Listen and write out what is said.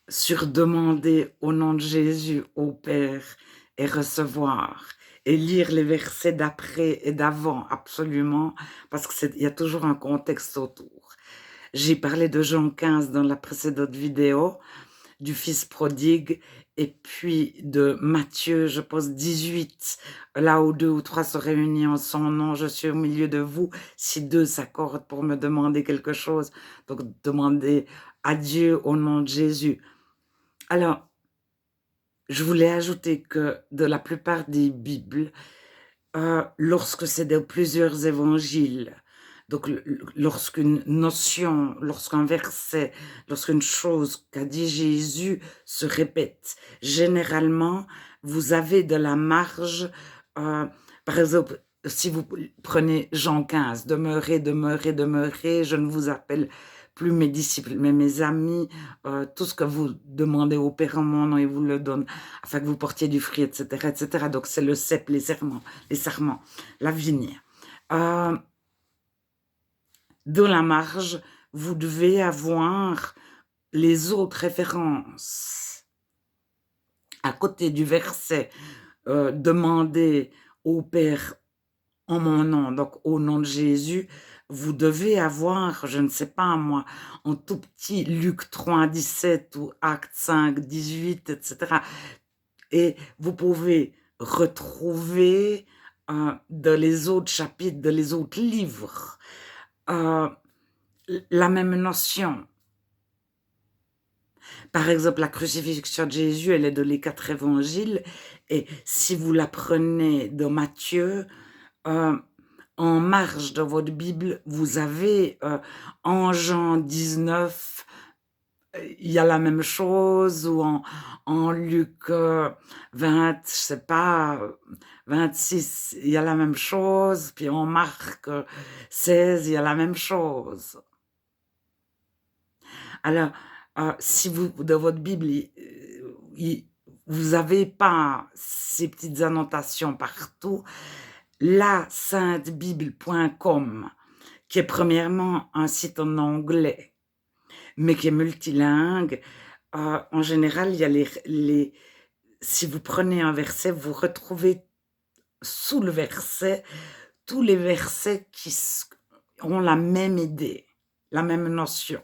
sur demander au nom de Jésus au Père et recevoir et lire les versets d'après et d'avant absolument, parce qu'il y a toujours un contexte autour. J'ai parlé de Jean 15 dans la précédente vidéo, du fils prodigue, et puis de Matthieu, je pense 18, là où deux ou trois se réunissent en son nom, je suis au milieu de vous, si deux s'accordent pour me demander quelque chose, donc demander à Dieu au nom de Jésus. Alors, je voulais ajouter que de la plupart des Bibles, lorsque c'est de plusieurs évangiles, donc lorsqu'une notion, lorsqu'un verset, lorsqu'une chose qu'a dit Jésus se répète, généralement, vous avez de la marge, par exemple, si vous prenez Jean 15, demeurez, demeurez, demeurez, je ne vous appelle plus mes disciples, mais mes amis, tout ce que vous demandez au Père en mon nom, il vous le donne, afin que vous portiez du fruit, etc., etc. Donc, c'est le cep, les sarments, la vigne. Dans la marge, vous devez avoir les autres références. À côté du verset, demandez au Père en mon nom, donc au nom de Jésus, vous devez avoir, je ne sais pas moi, en tout petit Luc 3, 17 ou Acte 5, 18, etc. Et vous pouvez retrouver dans les autres chapitres, dans les autres livres, euh, la même notion. Par exemple, la crucifixion de Jésus, elle est dans les 4 évangiles. Et si vous la prenez dans Matthieu, en marge de votre Bible, vous avez en Jean 19, il y a la même chose, ou en Luc 20, je sais pas, 26, il y a la même chose, puis en Marc 16, il y a la même chose. Alors, si vous, dans votre Bible, vous n'avez pas ces petites annotations partout, la saintebible.com, qui est premièrement un site en anglais, mais qui est multilingue, en général, il y a si vous prenez un verset, vous retrouvez sous le verset tous les versets qui ont la même idée, la même notion.